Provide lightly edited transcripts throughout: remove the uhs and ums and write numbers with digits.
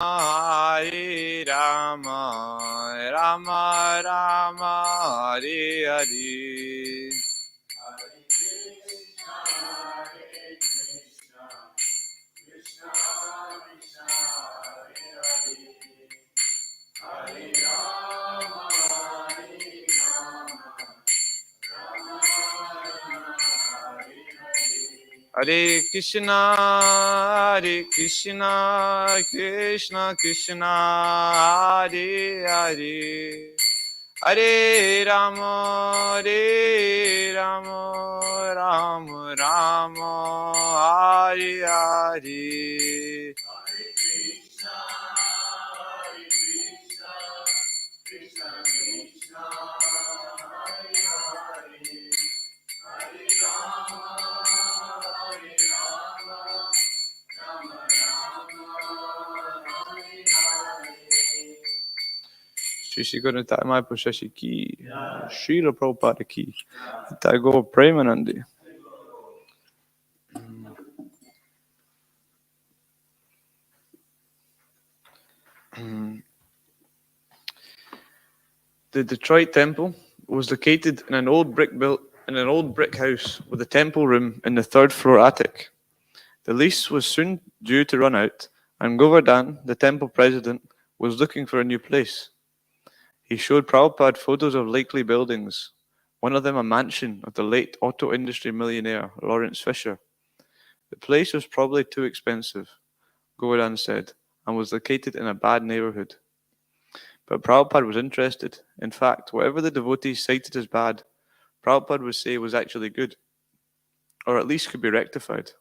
Hare Rama, Rama Rama, Hare Hare. Hare Krishna, Krishna Krishna, Hare Hare. Hare Rama, Rama Rama, Hare Hare. Shri Gurunatha Mai Pushashi Ki, Srila Prabhupada Ki, Tagore Premanandi. The Detroit temple was located in an old brick house with a temple room in the third floor attic. The lease was soon due to run out, and Govardhan, the temple president, was looking for a new place. He showed Prabhupada photos of likely buildings, one of them a mansion of the late auto industry millionaire Lawrence Fisher. The place was probably too expensive, Govardhan said, and was located in a bad neighborhood. But Prabhupada was interested. In fact, whatever the devotees cited as bad, Prabhupada would say was actually good, or at least could be rectified.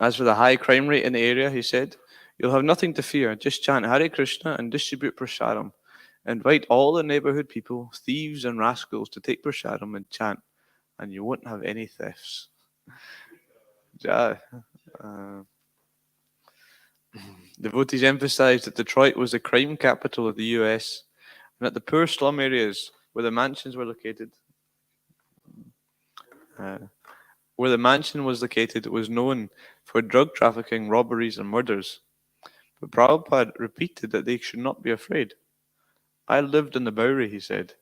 As for the high crime rate in the area, he said, you'll have nothing to fear. Just chant Hare Krishna and distribute prasadam. Invite all the neighborhood people, thieves and rascals, to take prasadam and chant, and you won't have any thefts. Devotees emphasized that Detroit was the crime capital of the U.S. and that the poor slum areas where the mansions were located, where the mansion was located, was known for drug trafficking, robberies, and murders. But Prabhupada repeated that they should not be afraid. I lived in the Bowery, he said,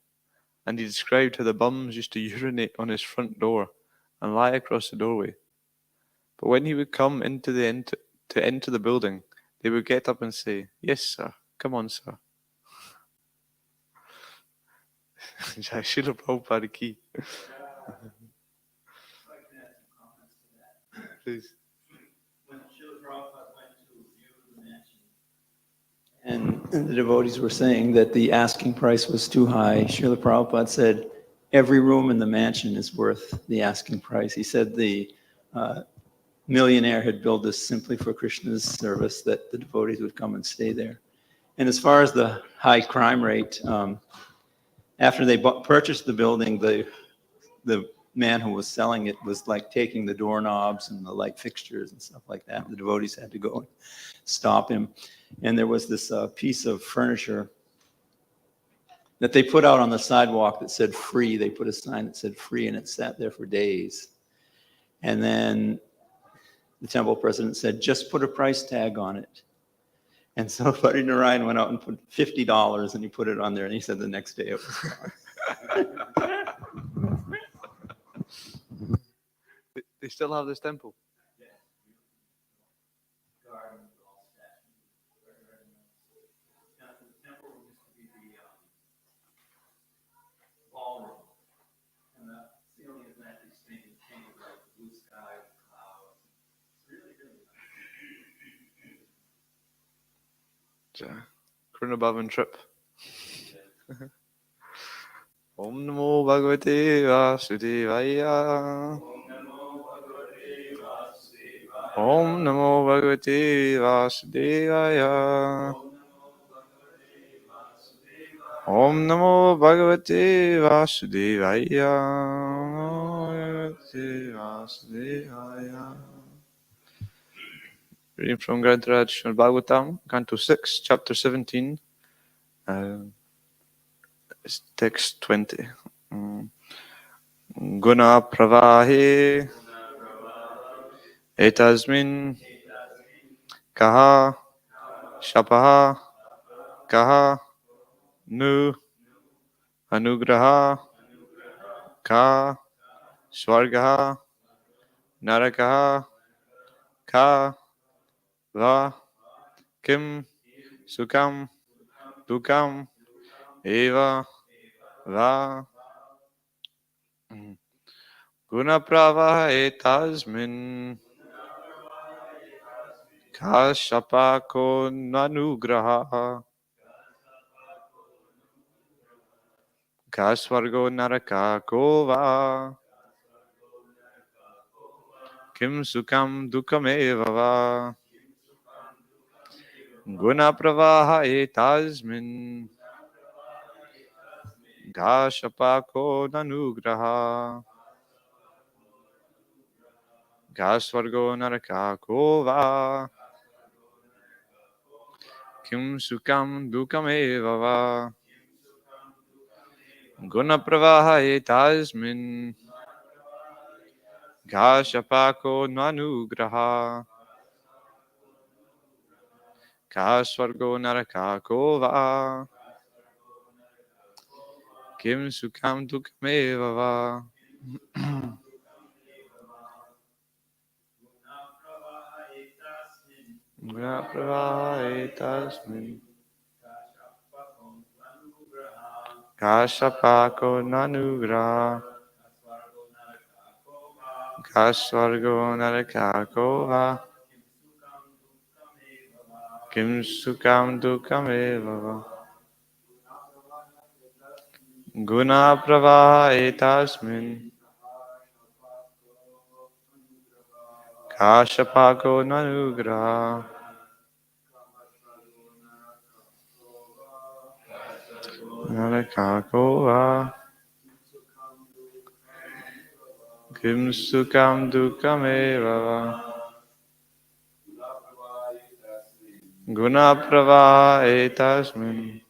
and he described how the bums used to urinate on his front door and lie across the doorway. But when he would come to enter the building, they would get up and say, yes, sir, come on, sir. Jai Srila Prabhupada Ki. Please. When Srila Prabhupada went to view the mansion, and the devotees were saying that the asking price was too high, Srila Prabhupada said, every room in the mansion is worth the asking price. He said the millionaire had built this simply for Krishna's service, that the devotees would come and stay there. And as far as the high crime rate, after they purchased the building, the man who was selling it was like taking the doorknobs and the light fixtures and stuff like that. The devotees had to go and stop him. And there was this piece of furniture that they put out on the sidewalk that said free. They put a sign that said free, and it sat there for days. And then the temple president said, just put a price tag on it. And so Buddy Narayan went out and put $50, and he put it on there, and he said the next day it was gone. They still have this temple? Yeah. The temple used to be the ballroom. And the ceiling is actually stained like the blue sky, the clouds. It's really, really nice. Karuna Bhavan trip. Om Namo Bhagavate Vasudevaya. Om Namo Bhagavate Vasudevaya. Om Namo Bhagavate Vasudevaya. Bhagavate Vasudevaya. Reading from Grantaraj Srimad Bhagavatam, Canto 6, Chapter 17, text 20. Guna pravahe etasmin kaha shapaha kaha nu anugraha ka swargaha narakaha ka va kim sukam dukam eva va guna pravaha etasmin ka shapako nanugraha ka swargo naraka kova kim sukam dukam eva va guna pravaha etasmin ka shapako nanugraha ka swargo naraka kova kim sukam dukam eva va guna pravaha etasmin ka shapako nanugraha ka swargo naraka kova kim sukam dukam eva va guna pravaha etasmin ka shapako nanugraha ka swargo naraka kova kim sukam dukam eva va guna pravaha etasmin ka shapako nanugraha naraka kova kim sukam dukam eva va guna pravaha etasmin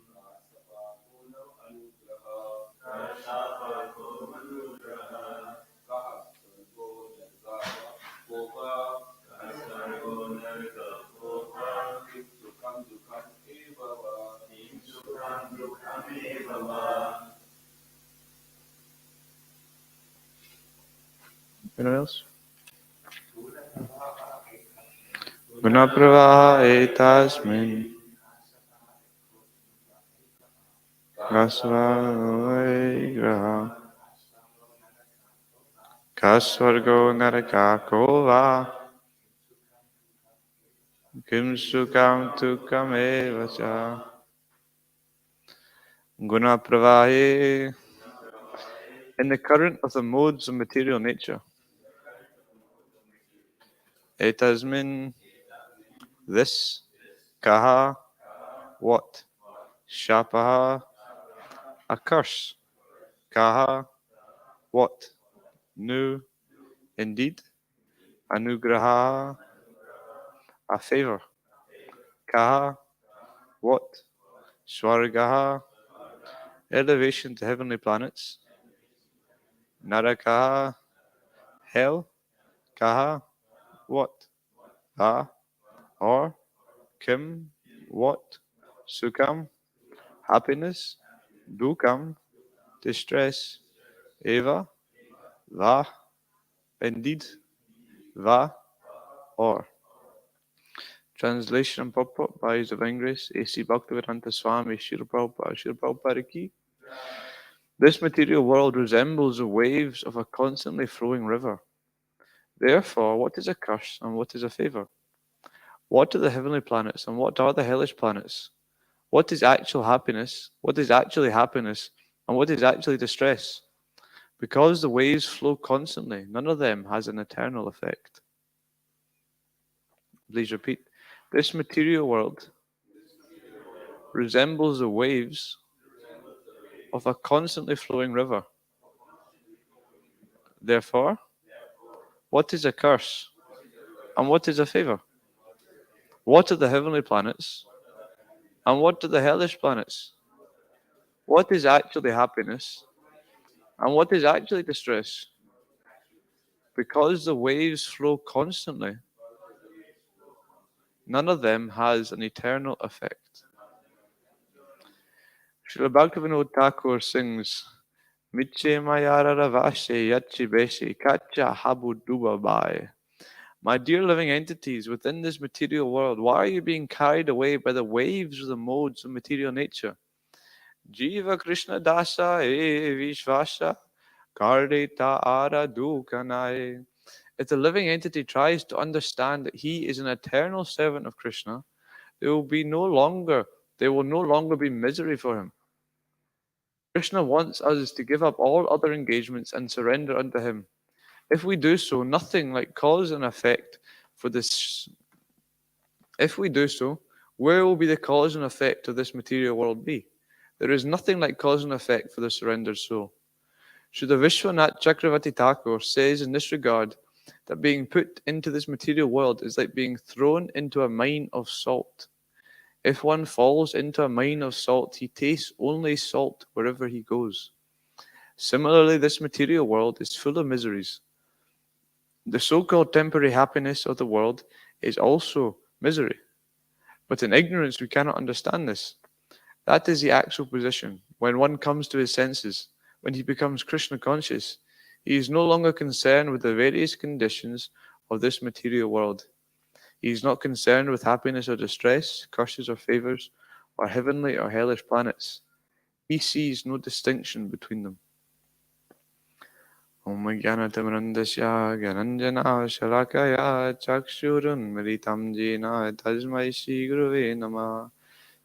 Anyone else? Guna pravaha etasmin kasvargo kasvargo naraka kova kim sukam dukam eva cha guna pravahe. In the current of the modes of material nature, etasmin, this, kaha, what, shapaha, a curse, kaha, what, nu, indeed, anugraha, a favor, kaha, what, swargaha, elevation to heavenly planets, narakaha, hell, kaha, what, va, or, kim, what, sukam, happiness, dukam, distress, eva, va, indeed, va, or. Translation and purport by His Divine Grace, A.C. Bhaktivedanta Swami, Srila Prabhupada, Srila Prabhupada Ki. This material world resembles the waves of a constantly flowing river. Therefore, what is a curse and what is a favor? What are the heavenly planets and what are the hellish planets? What is actual happiness? What is actually happiness? And what is actually distress? Because the waves flow constantly, none of them has an eternal effect. Please repeat. This material world resembles the waves of a constantly flowing river. Therefore, what is a curse and what is a favor? What are the heavenly planets? And what are the hellish planets? What is actually happiness? And what is actually distress? Because the waves flow constantly, none of them has an eternal effect. Srila Bhaktivinoda Thakur sings, Miche mayara ravashe yachi beshe kacha habu dubabai. My dear living entities within this material world, why are you being carried away by the waves of the modes of material nature? Jiva Krishna Dasa e Vishvasa Kardita Ara Dukanai. If the living entity tries to understand that he is an eternal servant of Krishna, there will no longer be misery for him. Krishna wants us to give up all other engagements and surrender unto him. If we do so, nothing like cause and effect for this. If we do so, where will be the cause and effect of this material world be? There is nothing like cause and effect for the surrendered soul. Srila Vishwanath Chakravarti Thakur says in this regard that being put into this material world is like being thrown into a mine of salt. If one falls into a mine of salt, he tastes only salt wherever he goes. Similarly, this material world is full of miseries. The so-called temporary happiness of the world is also misery. But in ignorance, we cannot understand this. That is the actual position. When one comes to his senses, when he becomes Krishna conscious, he is no longer concerned with the various conditions of this material world. He is not concerned with happiness or distress, curses or favors, or heavenly or hellish planets. He sees no distinction between them. Om Jnanatamrandasya Gyananjana Shalakaya Chakshurunmritam Jena Tasmai Shri Guruve Namah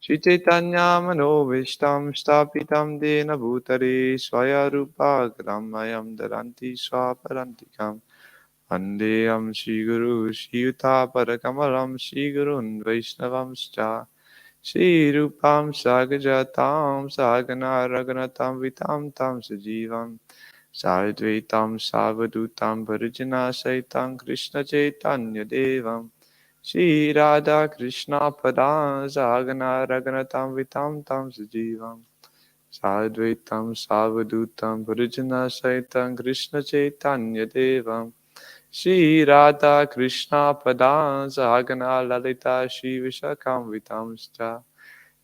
Shri Chaitanya Manovishtam Stapitam Dena Bhutare Swaya Rupa Gramayam Daranti Swaparantikam Vandeyam Shri Guru Shri Yuta Parakamalam Shri Gurun Vaishnavamscha Shri Rupam Sagajatam Sagana Raganatam Vitam Tam Sajivam Sadvaitam Savadutam Parijana Saitam Krishna Chaitanya Devam Shri Radha Krishna Pada Sagana Raganatam Vitam Tam Sajivam Sadvaitam Savadutam Parijana Saitam Krishna Chaitanya Devam Shri Radha Krishna Pada Sagana Lalita Shri Vishakam Vitamscha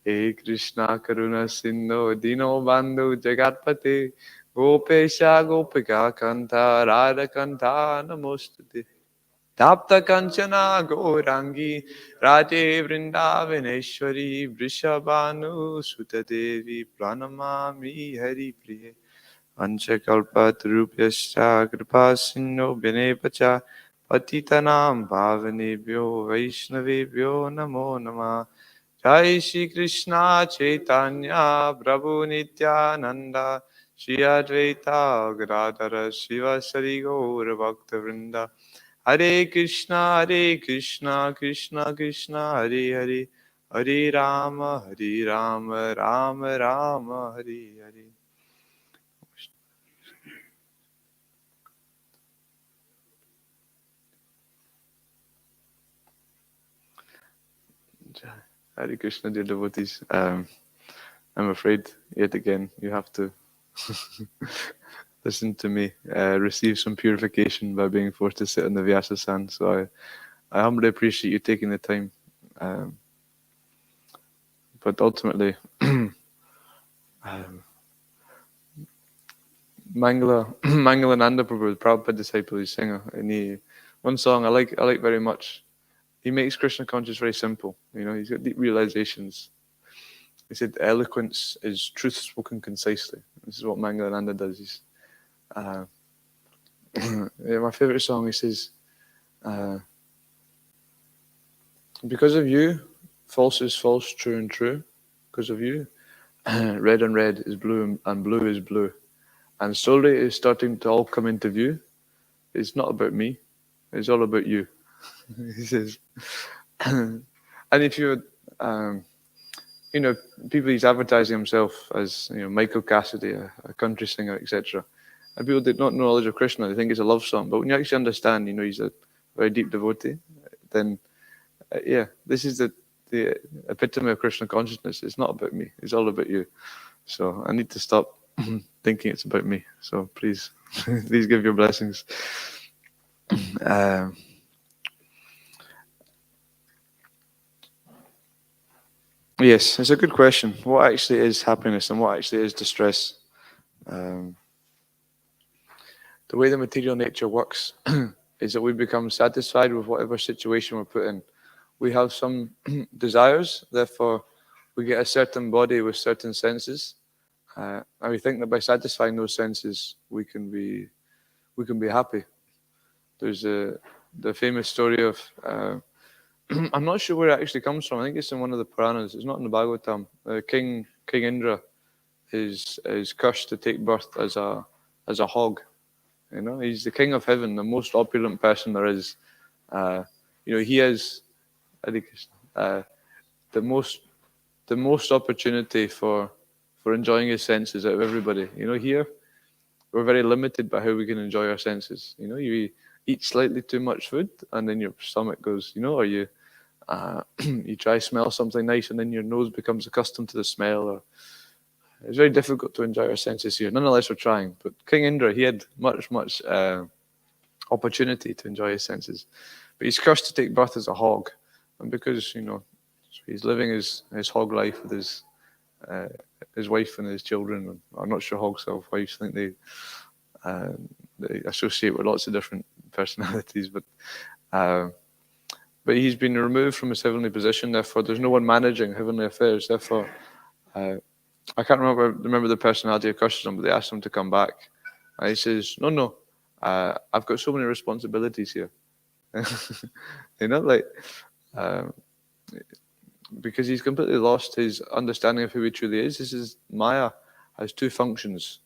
He Krishna Karuna Sindhu Dino Bandhu Jagatpate Gopesha Gopika Kanta Radha Kanta Namostute Tapta Kanchana Gaurangi Radhe Vrindavaneshwari Vrishabhanu Sutadevi Pranamami Hari Priye Anchakalpatarupyascha Kripa Sindhu Bhinepacha Patitanam Bhavanebhyo Vaishnavebhyo Namo Namah Jai Shri Krishna Chaitanya Prabhu Nityananda Shri Advaita Gadadhara Shiva Sari Gaura Bhakta Vrinda Hare Krishna Krishna Krishna Hare Hare Hare Rama Rama Rama Hare Hare. Hare Krishna, dear devotees. I'm afraid yet again you have to listen to me receive some purification by being forced to sit on the Vyasa-san. So I humbly appreciate you taking the time. But ultimately, Mangalananda Prabhu, the Prabhupada disciple, he's singer, and one song I like very much. He makes Krishna conscious very simple. You know, he's got deep realizations. He said, eloquence is truth spoken concisely. This is what Mangalananda does. He's, my favorite song, he says, because of you, false is false, true and true. Because of you, red and red is blue and blue is blue. And slowly it's starting to all come into view. It's not about me. It's all about you. He says, and if you, people, he's advertising himself as, Michael Cassidy, a country singer, etc. And people did not know knowledge of Krishna. They think it's a love song. But when you actually understand, he's a very deep devotee, then yeah, this is the epitome of Krishna consciousness. It's not about me. It's all about you. So I need to stop thinking it's about me. So please, please give your blessings. Yes, it's a good question. What actually is happiness and what actually is distress? The way the material nature works is that we become satisfied with whatever situation we're put in. We have some desires, therefore we get a certain body with certain senses, and we think that by satisfying those senses, we can be happy. There's the famous story of I'm not sure where it actually comes from. I think it's in one of the Puranas. It's not in the Bhagavatam. King Indra is cursed to take birth as a hog. You know, he's the king of heaven, the most opulent person there is. He has, I think, the most opportunity for enjoying his senses out of everybody. You know, here we're very limited by how we can enjoy our senses. You know, you eat slightly too much food, and then your stomach goes. You know, or you you try smell something nice, and then your nose becomes accustomed to the smell. Or it's very difficult to enjoy our senses here. Nonetheless, we're trying. But King Indra, he had much opportunity to enjoy his senses, but he's cursed to take birth as a hog, and because he's living his hog life with his wife and his children. I'm not sure hogs have wives. I think they associate with lots of different personalities, but he's been removed from his heavenly position. Therefore, there's no one managing heavenly affairs. Therefore, I can't remember the personality of curses him, but they asked him to come back, and he says, "No, I've got so many responsibilities here." Because he's completely lost his understanding of who he truly is. This is Maya has two functions.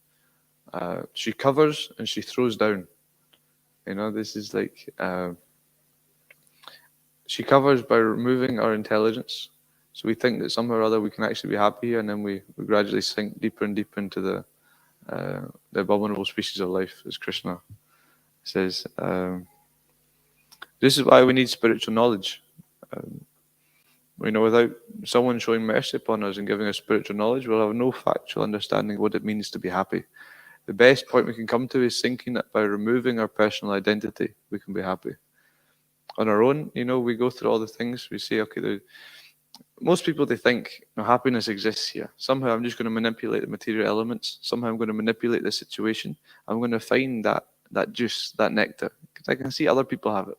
She covers and she throws down. This is like she covers by removing our intelligence. So we think that somehow or other we can actually be happy here, and then we gradually sink deeper and deeper into the abominable species of life, as Krishna says. This is why we need spiritual knowledge. Without someone showing mercy upon us and giving us spiritual knowledge, we'll have no factual understanding of what it means to be happy. The best point we can come to is thinking that by removing our personal identity, we can be happy. On our own, we go through all the things. We say, okay, most people, they think happiness exists here. Somehow I'm just going to manipulate the material elements. Somehow I'm going to manipulate the situation. I'm going to find that juice, that nectar. Because I can see other people have it.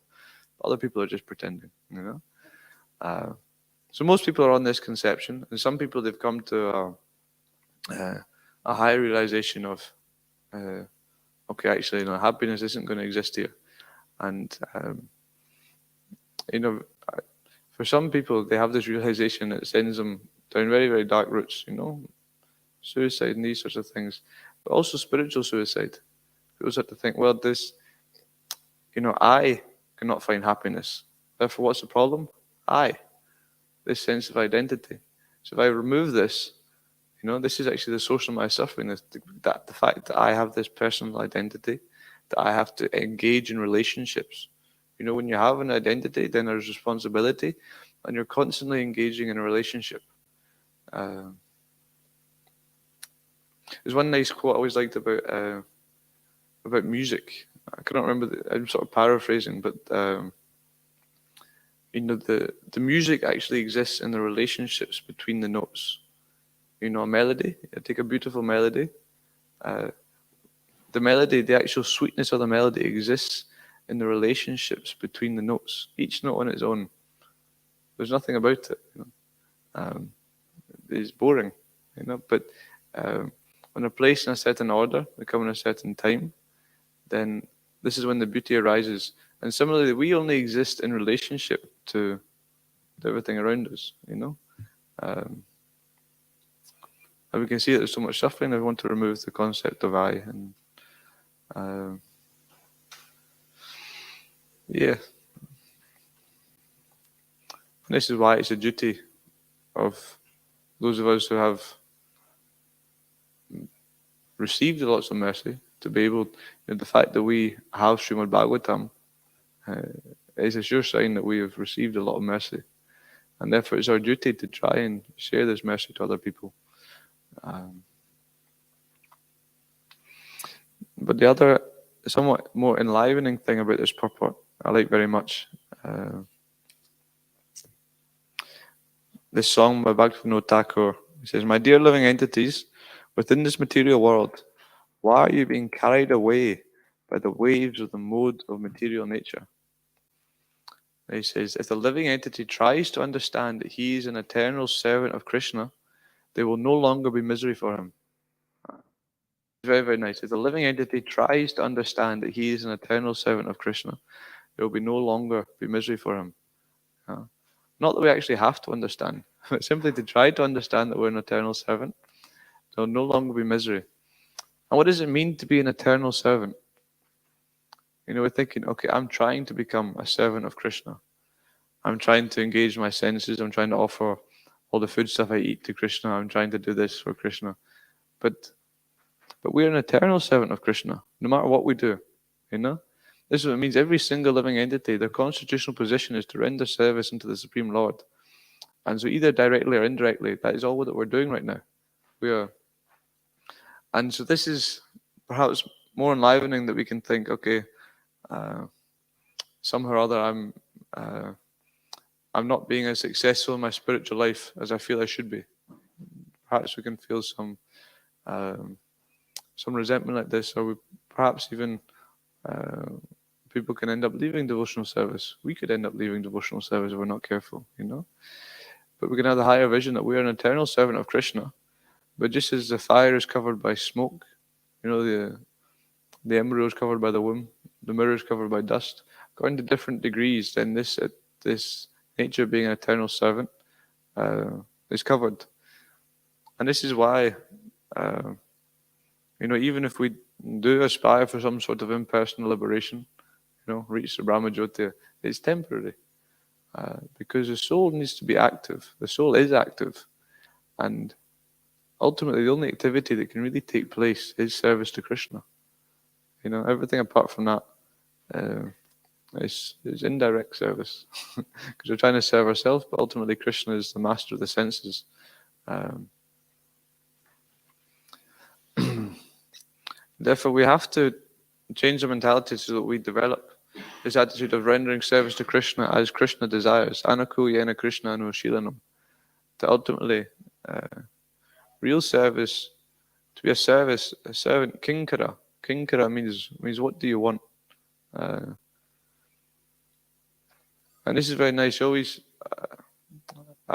Other people are just pretending, So most people are on this conception, and some people, they've come to a higher realization of, okay, actually, happiness isn't going to exist here. And, for some people, they have this realization that sends them down very, very dark routes, suicide and these sorts of things, but also spiritual suicide. People start to think, well, I cannot find happiness. Therefore, what's the problem? This sense of identity. So if I remove this, this is actually the source of my suffering, the fact that I have this personal identity, that I have to engage in relationships. When you have an identity, then there's responsibility, and you're constantly engaging in a relationship. There's one nice quote I always liked about music. I cannot remember, I'm sort of paraphrasing, but the music actually exists in the relationships between the notes. A melody, take a beautiful melody. The melody, the actual sweetness of the melody exists in the relationships between the notes. Each note on its own. There's nothing about it. It's boring, but when they're placed in a certain order, they come in a certain time, then this is when the beauty arises. And similarly, we only exist in relationship to everything around us, And we can see that there's so much suffering, and we want to remove the concept of I. And yeah. And this is why it's a duty of those of us who have received lots of mercy to be able, the fact that we have Srimad Bhagavatam is a sure sign that we have received a lot of mercy. And therefore it's our duty to try and share this mercy to other people. But the other somewhat more enlivening thing about this purport I like very much, this song by Bhagavatam Thakur. It says, "My dear living entities, within this material world, why are you being carried away by the waves of the mode of material nature?" He says, if the living entity tries to understand that he is an eternal servant of Krishna, there will no longer be misery for him. Very, very nice. If the living entity tries to understand that he is an eternal servant of Krishna, there will be no longer be misery for him. Not that we actually have to understand, but simply to try to understand that we're an eternal servant, there will no longer be misery. And what does it mean to be an eternal servant? We're thinking, okay, I'm trying to become a servant of Krishna. I'm trying to engage my senses. I'm trying to offer all the food stuff I eat to Krishna. I'm trying to do this for Krishna. But we're an eternal servant of Krishna, no matter what we do. This is what it means. Every single living entity, their constitutional position is to render service unto the Supreme Lord. And so either directly or indirectly, that is all that we're doing right now. And so this is perhaps more enlivening that we can think, okay, somehow or other I'm not being as successful in my spiritual life as I feel I should be. Perhaps we can feel some resentment like this, or perhaps even people can end up leaving devotional service. We could end up leaving devotional service if we're not careful, But we can have the higher vision that we are an eternal servant of Krishna. But just as the fire is covered by smoke, the embryo is covered by the womb, the mirror is covered by dust, according to different degrees, then this nature of being an eternal servant is covered. And this is why, even if we do aspire for some sort of impersonal liberation, reach the Brahma Jyoti, it's temporary. Because the soul needs to be active. The soul is active. And ultimately, the only activity that can really take place is service to Krishna. Everything apart from that is indirect service. Because we're trying to serve ourselves, but ultimately Krishna is the master of the senses. Therefore, we have to change the mentality so that we develop this attitude of rendering service to Krishna as Krishna desires. Anaku yena Krishna anushilanam. To ultimately, real service, to be a servant, kinkara. Kinkara means what do you want? And this is very nice. I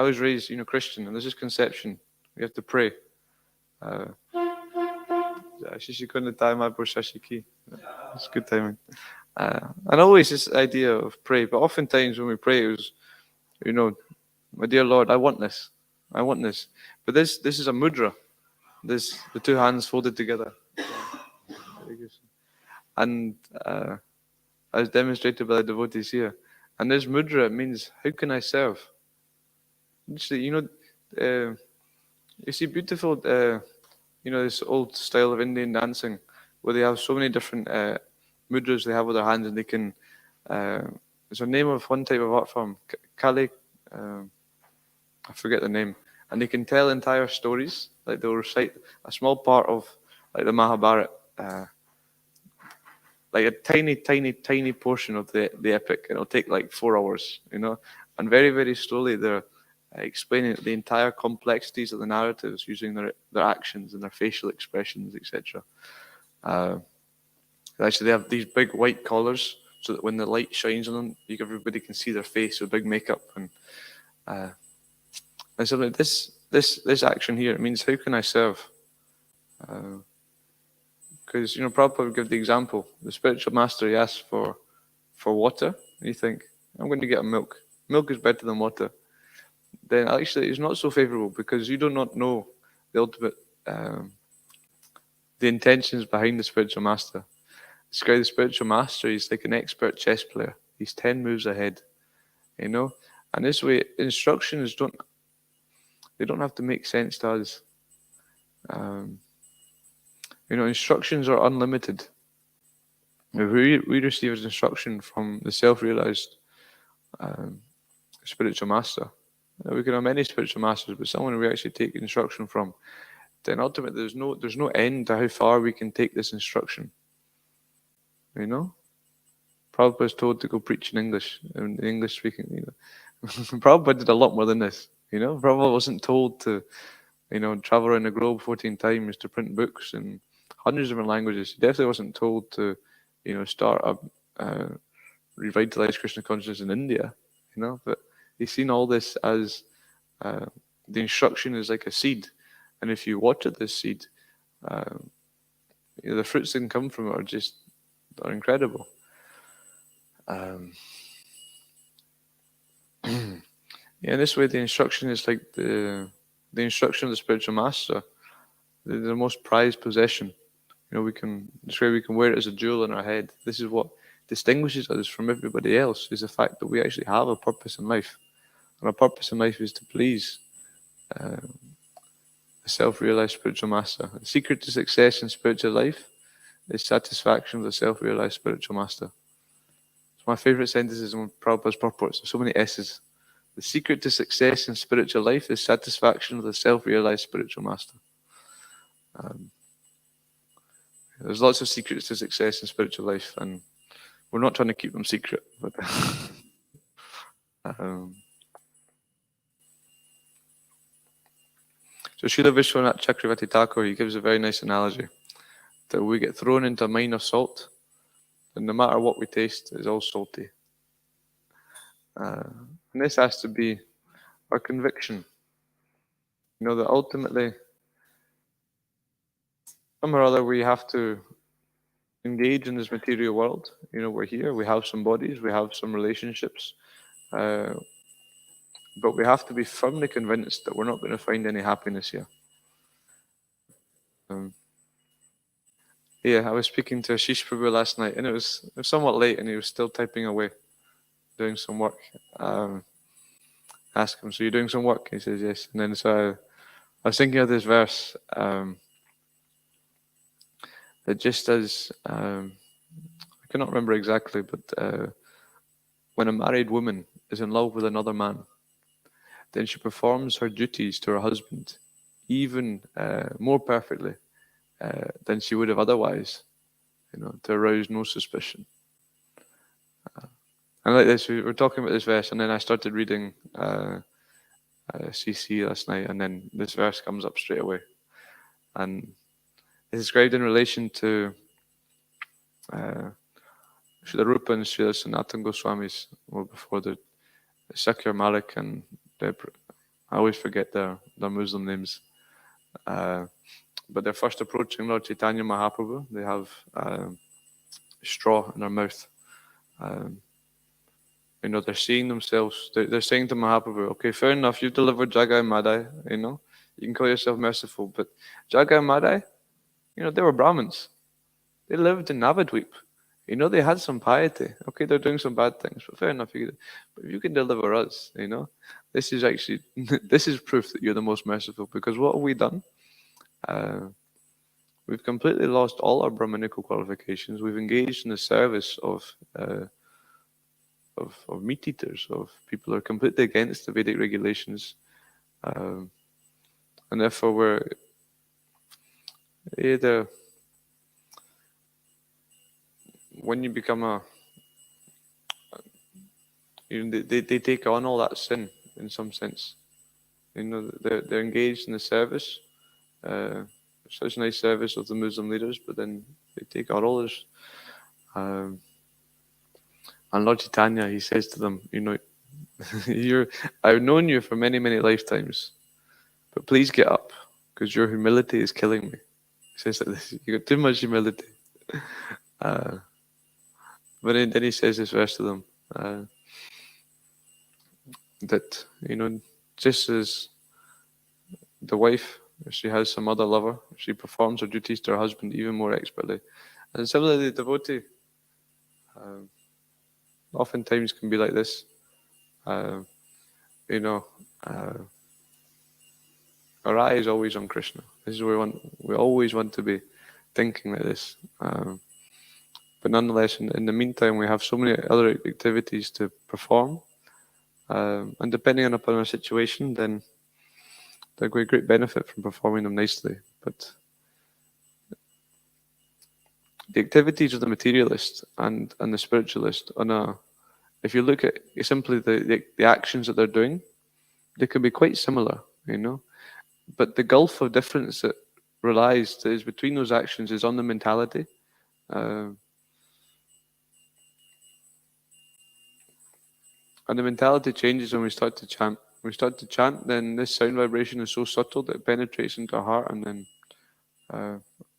was raised, Christian, and there's this conception. We have to pray. It's good timing. And always this idea of pray, but oftentimes when we pray, it was, my dear Lord, I want this. But this is a mudra. The two hands folded together. And as demonstrated by the devotees here. And this mudra means, how can I serve? Actually, you see beautiful, this old style of Indian dancing where they have so many different mudras they have with their hands, and they can, there's a name of one type of art form, Kali, I forget the name, and they can tell entire stories, like they'll recite a small part of like the Mahabharata, like a tiny portion of the epic. It'll take like 4 hours, and very, very slowly they're explaining the entire complexities of the narratives using their actions and their facial expressions, etc. Actually, they have these big white collars so that when the light shines on them, everybody can see their face with big makeup and so like this action here, it means how can I serve? Because Prabhupada would give the example. The spiritual master, he asks for water, and you think, I'm going to get a milk. Milk is better than water. Then actually it's not so favorable because you do not know the ultimate, the intentions behind the spiritual master. This guy, the spiritual master, he's like an expert chess player. He's 10 moves ahead, And this way, instructions don't have to make sense to us. Instructions are unlimited. If we receive an instruction from the self-realized spiritual master. We can have many spiritual masters, but someone we actually take instruction from, then ultimately there's no end to how far we can take this instruction. You know? Prabhupada was told to go preach in English, in English speaking. You know? Prabhupada did a lot more than this. You know? Prabhupada wasn't told to, travel around the globe 14 times to print books in hundreds of different languages. He definitely wasn't told to, start a revitalized Krishna consciousness in India. But he's seen all this as the instruction is like a seed, and if you water this seed, the fruits that can come from it are incredible. In this way, the instruction is like the instruction of the spiritual master, the most prized possession. We can wear it as a jewel in our head. This is what distinguishes us from everybody else, is the fact that we actually have a purpose in life. And our purpose in life is to please the self-realized spiritual master. The secret to success in spiritual life is satisfaction of the self-realized spiritual master. It's my favorite sentences in Prabhupada's purports. There's so many S's. The secret to success in spiritual life is satisfaction of the self-realized spiritual master. There's lots of secrets to success in spiritual life, and we're not trying to keep them secret. But so Srila Vishwanath Chakravarti Thakur, he gives a very nice analogy that we get thrown into a mine of salt, and no matter what we taste, it's all salty. And this has to be our conviction. That ultimately, somehow or other, we have to engage in this material world. We're here, we have some bodies, we have some relationships, but we have to be firmly convinced that we're not going to find any happiness here. I was speaking to Ashish Prabhu last night, and it was somewhat late, and he was still typing away, doing some work. Ask him, so you're doing some work? He says yes. And then so I was thinking of this verse, that just as, I cannot remember exactly, but when a married woman is in love with another man, then she performs her duties to her husband even more perfectly than she would have otherwise, to arouse no suspicion. And like this, we were talking about this verse, and then I started reading CC last night, and then this verse comes up straight away. And it's described in relation to Srila Rupa and Srila Sanatana Goswamis, or before the Sakya Malik and I always forget their Muslim names. But they're first approaching Lord Chaitanya Mahaprabhu. They have straw in their mouth. They're seeing themselves, they're saying to Mahaprabhu, okay, fair enough, you've delivered Jagai Madai, you can call yourself merciful, but Jagai Madai, they were Brahmins. They lived in Navadvip. They had some piety. Okay, they're doing some bad things, but fair enough. But if you can deliver us, this is actually, this is proof that you're the most merciful, because what have we done? We've completely lost all our Brahminical qualifications. We've engaged in the service of meat eaters, of people who are completely against the Vedic regulations, and therefore we're either, when you become they take on all that sin in some sense. They're engaged in the service, such nice service of the Muslim leaders, but then they take on all this. And Lord Chaitanya, he says to them, I've known you for many, many lifetimes, but please get up, because your humility is killing me. He says like this, you got too much humility. But then he says this verse to them, that, just as the wife, if she has some other lover, she performs her duties to her husband even more expertly. And similarly, the devotee oftentimes can be like this. Our eye is always on Krishna. This is where we always want to be thinking like this. But nonetheless, in the meantime, we have so many other activities to perform And depending upon our situation, then there'll be great benefit from performing them nicely. But the activities of the materialist and the spiritualist, if you look at simply the actions that they're doing, they can be quite similar, But the gulf of difference that is between those actions is on the mentality. And the mentality changes when we start to chant. When we start to chant, then this sound vibration is so subtle that it penetrates into our heart, and then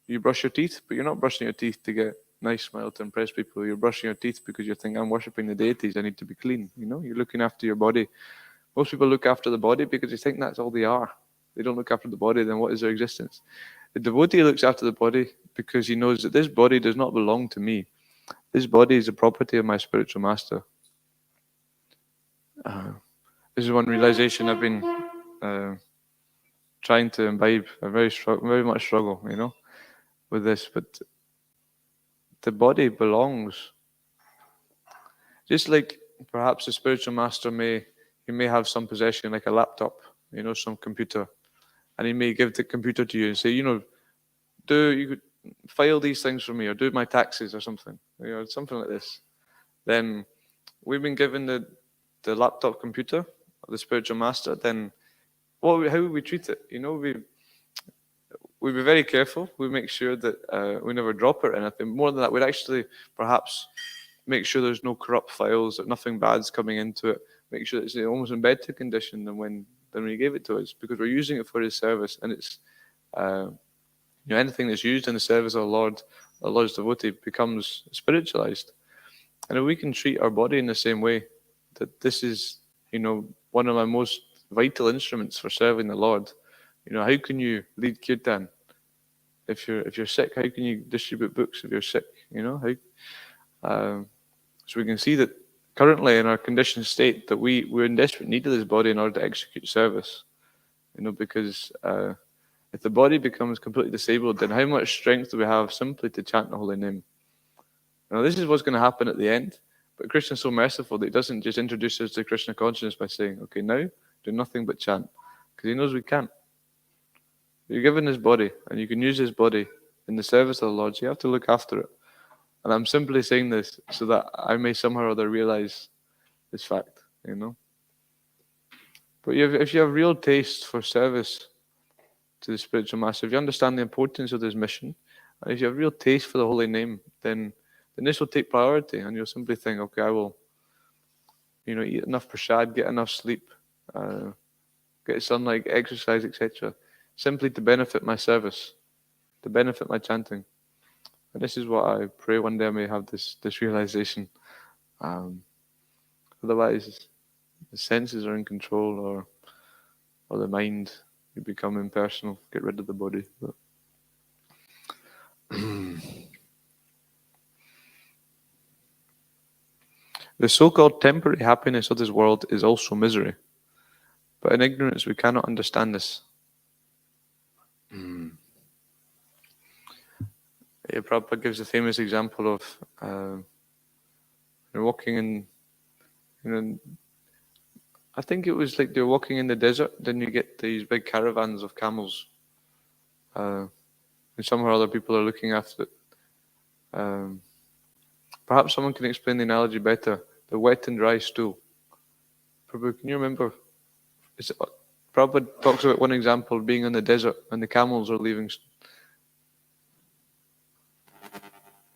you brush your teeth, but you're not brushing your teeth to get nice smile to impress people. You're brushing your teeth because you think, I'm worshipping the deities, I need to be clean. You're looking after your body. Most people look after the body because they think that's all they are. They don't look after the body, then what is their existence? The devotee looks after the body because he knows that this body does not belong to me. This body is the property of my spiritual master. This is one realization I've been trying to imbibe. I very much struggle, with this. But the body belongs. Just like perhaps the spiritual master may have some possession, like a laptop, some computer, and he may give the computer to you and say, you could file these things for me, or do my taxes, or something, something like this. Then we've been given the laptop computer, the spiritual master. Then how would we treat it? We'd be very careful. We make sure that we never drop it or anything. More than that, we'd actually perhaps make sure there's no corrupt files, that nothing bad's coming into it. Make sure it's almost in better condition than when he gave it to us, because we're using it for his service. And it's anything that's used in the service of the Lord's devotee becomes spiritualized. And if we can treat our body in the same way, that this is one of my most vital instruments for serving the Lord. How can you lead kirtan if you're sick? How can you distribute books if you're sick? So we can see that currently in our conditioned state that we're in desperate need of this body in order to execute service. Because if the body becomes completely disabled, then how much strength do we have simply to chant the holy name? Now this is what's going to happen at the end. But Krishna is so merciful that he doesn't just introduce us to Krishna consciousness by saying, okay, now do nothing but chant. Because he knows we can't. You're given this body, and you can use this body in the service of the Lord, so you have to look after it. And I'm simply saying this so that I may somehow or other realize this fact, But if you have real taste for service to the spiritual master, if you understand the importance of this mission, and if you have real taste for the holy name, then this will take priority, and you'll simply think, okay, I will, eat enough prasad, get enough sleep, get sunlight, exercise, etc., simply to benefit my service, to benefit my chanting. And this is what I pray one day I may have this realization. Otherwise, the senses are in control, or the mind, you become impersonal, get rid of the body. But the so-called temporary happiness of this world is also misery. But in ignorance, we cannot understand this. Prabhupada gives a famous example of you're walking in, I think it was like they're walking in the desert, then you get these big caravans of camels. And somehow other people are looking after it. Perhaps someone can explain the analogy better. The wet and dry stool. Prabhu, can you remember? Prabhupada talks about one example of being in the desert and the camels are leaving.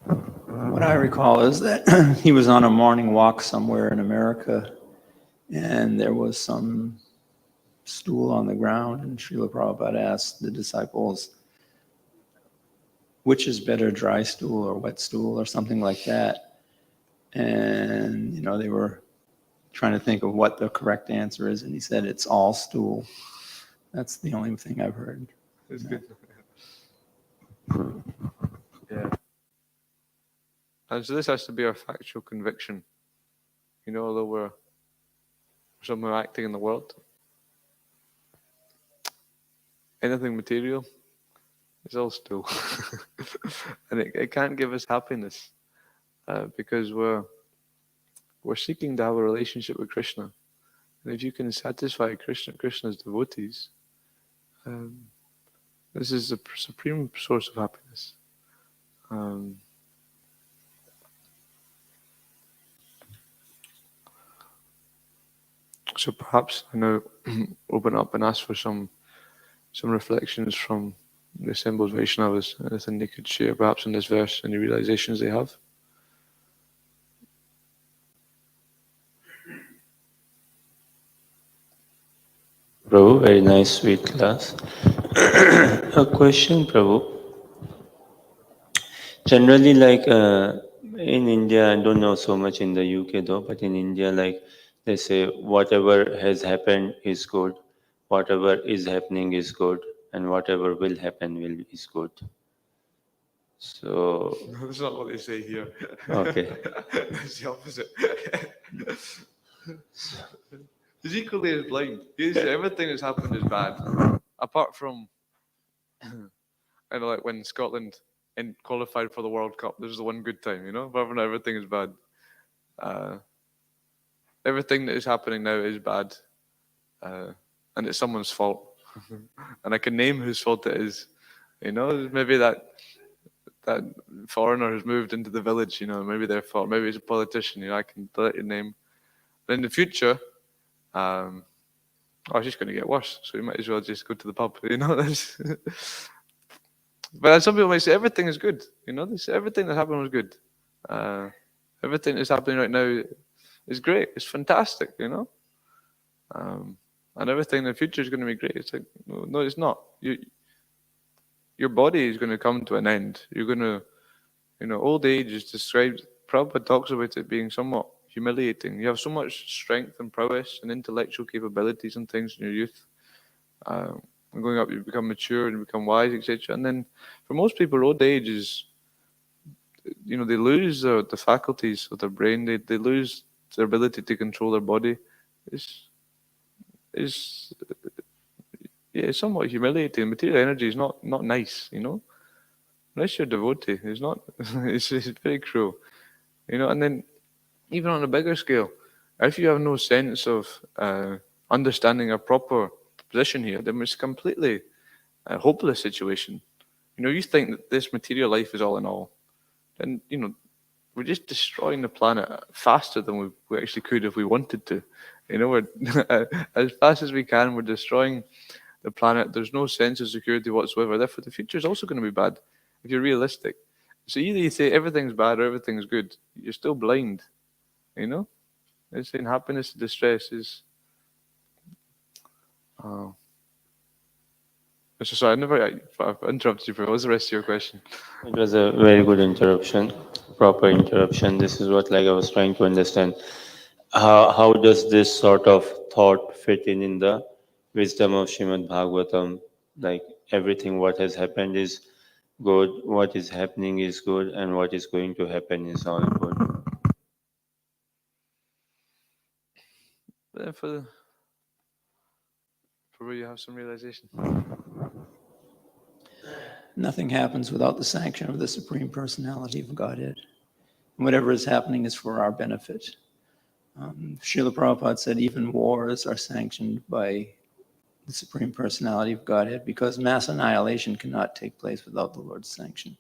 What I recall is that he was on a morning walk somewhere in America, and there was some stool on the ground, and Srila Prabhupada asked the disciples, which is better, dry stool or wet stool, or something like that. And, they were trying to think of what the correct answer is, and he said, it's all stool. That's the only thing I've heard. It's good. Yeah. And so this has to be our factual conviction. Although we're somehow acting in the world, anything material is all stool. And it can't give us happiness because we're seeking to have a relationship with Krishna. And if you can satisfy Krishna's devotees, this is the supreme source of happiness. So perhaps I now open up and ask for some reflections from the assembled Vaishnavas, anything they could share perhaps in this verse, any realizations they have. Prabhu, very nice, sweet class. A question, Prabhu. Generally, like in India, I don't know so much in the UK though, but in India, like they say, whatever has happened is good, whatever is happening is good, and whatever will happen is good. So, That's not what they say here. okay. That's the opposite. He's equally as blind. Everything that's happened is bad, apart from, like when Scotland qualified for the World Cup. This is the one good time, Apart from that, everything is bad. Everything that is happening now is bad, and it's someone's fault, and I can name whose fault it is. Maybe that foreigner has moved into the village. Maybe their fault. Maybe it's a politician. I can let your name. But in the future, it's just going to get worse. So you might as well just go to the pub. But some people might say everything is good. They say everything that happened was good. Everything that's happening right now is great. It's fantastic. And everything in the future is going to be great. It's like no, it's not. Your body is going to come to an end. You're going to, old age is described. Prabhupada talks about it being somewhat humiliating. You have so much strength and prowess and intellectual capabilities and things in your youth. Going up, you become mature and become wise, etc. And then, for most people, old age is, they lose the faculties of their brain. They lose their ability to control their body. It's somewhat humiliating. Material energy is not nice, Unless you're a devotee, it's not. It's very cruel, And then, even on a bigger scale, if you have no sense of understanding a proper position here, then it's completely a hopeless situation. You think that this material life is all in all, then we're just destroying the planet faster than we actually could if we wanted to. We're as fast as we can. We're destroying the planet. There's no sense of security whatsoever. Therefore, the future is also going to be bad if you're realistic. So either you say everything's bad or everything's good. You're still blind. It's saying happiness and distress is. So sorry, I've interrupted you. What was the rest of your question? It was a very good interruption, proper interruption. This is what I was trying to understand. How does this sort of thought fit in the wisdom of Srimad Bhagavatam? Like everything what has happened is good, what is happening is good, and what is going to happen is all good. For where you have some realization. Nothing happens without the sanction of the Supreme Personality of Godhead. Whatever is happening is for our benefit. Srila Prabhupada said even wars are sanctioned by the Supreme Personality of Godhead because mass annihilation cannot take place without the Lord's sanction.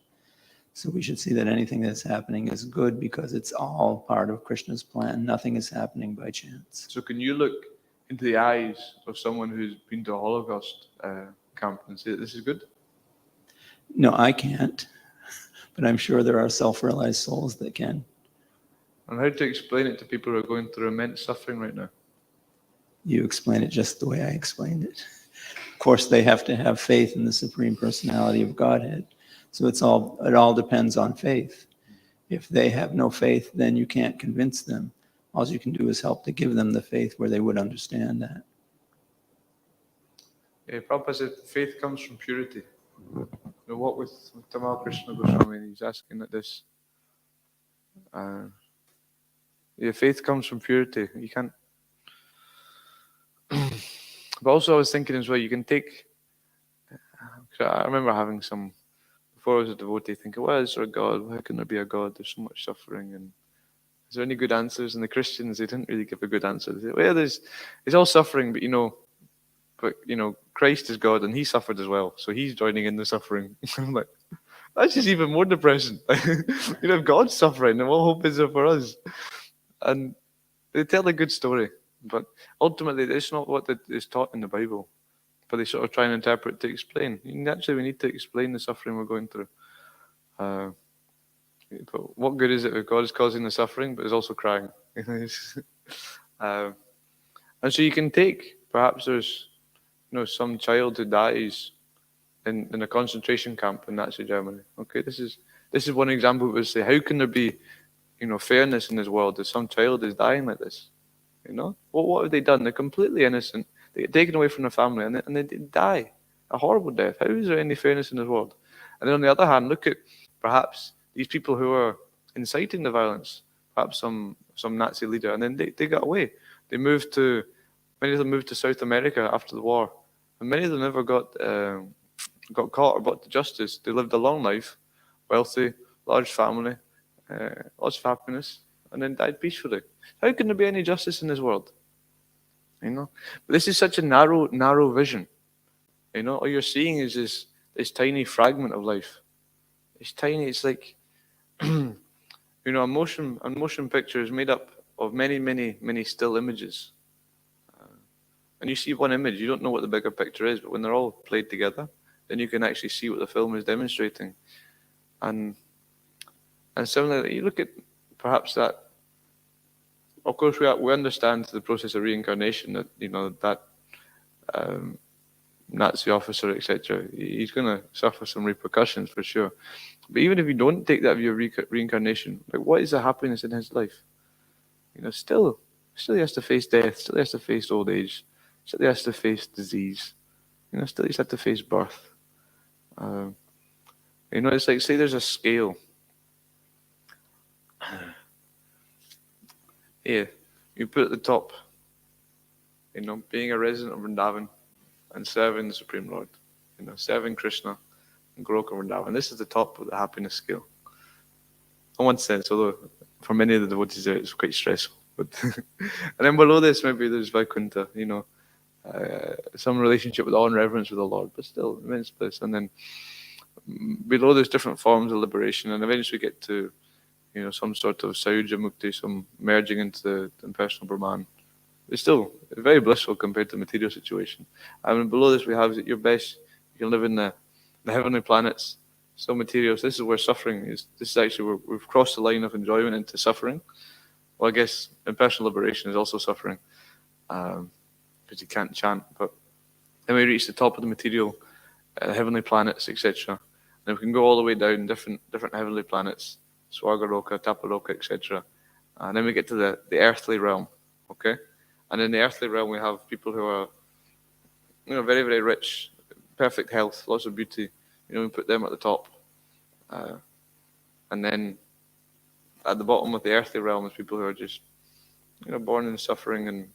So we should see that anything that's happening is good because it's all part of Krishna's plan. Nothing is happening by chance. So can you look into the eyes of someone who's been to a Holocaust camp and say this is good? No, I can't, but I'm sure there are self-realized souls that can. And how to explain it to people who are going through immense suffering right now? You explain it just the way I explained it. Of course, they have to have faith in the Supreme Personality of Godhead. So it all depends on faith. If they have no faith, then you can't convince them. All you can do is help to give them the faith where they would understand that. Yeah, Prabhupada said faith comes from purity. What with Tamal Krishna Goswami, he's asking that this. Faith comes from purity. You can't. But also, I was thinking as well, you can take. I remember having before I was a devotee, thinking, well, is there a God? How can there be a God? There's so much suffering. And Is there any good answers? And the Christians, they didn't really give a good answer. They said, well, it's all suffering, but Christ is God and he suffered as well, so he's joining in the suffering. I'm like, that's just even more depressing. If God's suffering, then what hope is there for us? And they tell a good story, but ultimately it's not what is taught in the Bible. But they sort of try and interpret to explain. Naturally, we need to explain the suffering we're going through. But what good is it if God is causing the suffering, but is also crying? And so you can take, perhaps there's some child who dies in a concentration camp in Nazi Germany. Okay, this is one example. We would say, how can there be fairness in this world if some child is dying like this? What have they done? They're completely innocent. They get taken away from their family and they die a horrible death. How is there any fairness in this world? And then on the other hand, look at perhaps these people who are inciting the violence, perhaps some Nazi leader, and then they got away. Many of them moved to South America after the war, and many of them never got caught or brought to justice. They lived a long life, wealthy, large family, lots of happiness, and then died peacefully. How can there be any justice in this world? But this is such a narrow vision. All you're seeing is this tiny fragment of life. It's tiny. It's like, a motion picture is made up of many still images. And you see one image, you don't know what the bigger picture is, but when they're all played together, then you can actually see what the film is demonstrating. And similarly, you look at perhaps that. Of course, we understand the process of reincarnation that that Nazi officer, etc. He's going to suffer some repercussions for sure. But even if you don't take that view of reincarnation, like what is the happiness in his life? Still he has to face death. Still he has to face old age. Still he has to face disease. Still he has to face birth. It's like, say there's a scale. Yeah, you put at the top, being a resident of Vrindavan and serving the Supreme Lord, serving Krishna and Goloka Vrindavan. This is the top of the happiness scale. In one sense, although for many of the devotees there, it's quite stressful. But and then below this, maybe there's Vaikuntha, some relationship with awe and reverence with the Lord, but still immense bliss. And then below there's different forms of liberation, and eventually get to some sort of Sayuja Mukti, some merging into the impersonal Brahman. It's still very blissful compared to the material situation. And below this we have at your best, you can live in the heavenly planets, still material. So this is where suffering is. This is actually where we've crossed the line of enjoyment into suffering. Well, I guess impersonal liberation is also suffering, because you can't chant. But then we reach the top of the material, heavenly planets, etc. And we can go all the way down different heavenly planets. Swargaroka, Taparoka, etc. And then we get to the earthly realm, okay? And in the earthly realm, we have people who are, very, very rich, perfect health, lots of beauty. We put them at the top. And then at the bottom of the earthly realm is people who are just, born in suffering and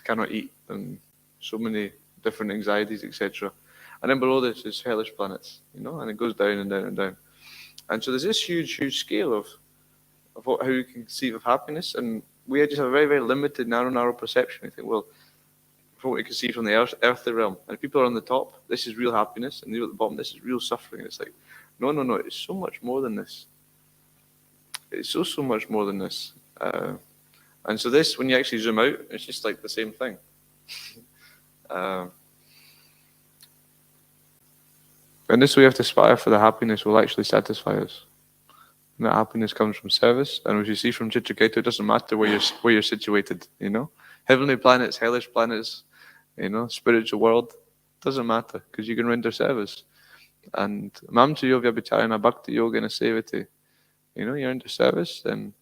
cannot eat and so many different anxieties, etc. And then below this is hellish planets, and it goes down and down and down. And so there's this huge scale of how you can conceive of happiness, and we just have a very, very limited, narrow perception. We think, well, from what we can see from the earthly realm, and if people are on the top, this is real happiness, and at the bottom, this is real suffering. And it's like, no, it's so much more than this. It's so much more than this. And so this, when you actually zoom out, it's just like the same thing. And this we have to aspire for the happiness will actually satisfy us. And that happiness comes from service. And as you see from Chitraketu, it doesn't matter where you're situated, Heavenly planets, hellish planets, spiritual world, doesn't matter, because you can render service. And Mamcha Yogya Bicharana Bhakti Yoga Sevati, you're into service, then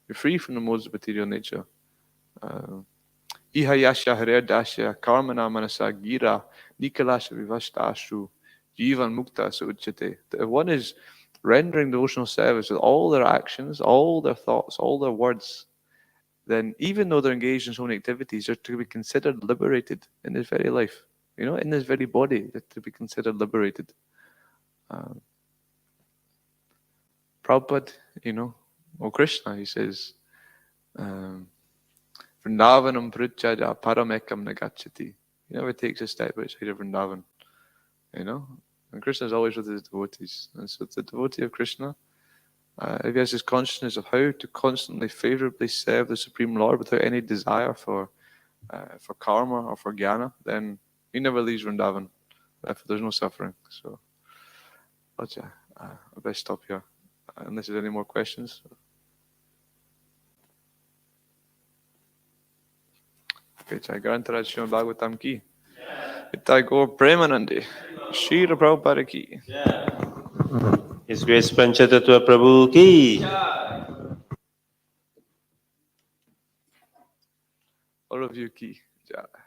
you're free from the modes of material nature. Iha Yasha Harer Dasya Karmana Manasa Gira Nikalasha Vivashtashu Jivan Mukta Suchate. If one is rendering devotional service with all their actions, all their thoughts, all their words, then even though they're engaged in so many activities, they're to be considered liberated in this very life. In this very body, they're to be considered liberated. Prabhupada, Krishna, he says, Vrindavanam pruchaja paramekam nagachati. He never takes a step outside of Vrindavan. You know? And Krishna is always with his devotees. And so the devotee of Krishna, if he has this consciousness of how to constantly favorably serve the Supreme Lord without any desire for karma or for jnana, then he never leaves Vrindavan. Therefore, there's no suffering. So, I best stop here. Unless there's any more questions. Okay, Jai Grantaraj Srimad Bhagavatam ki. Itai Gaur Premanandi. Shira Prabhupada ki. His Grace Panca Tattva Prabhu ki. All of you ki. Jai.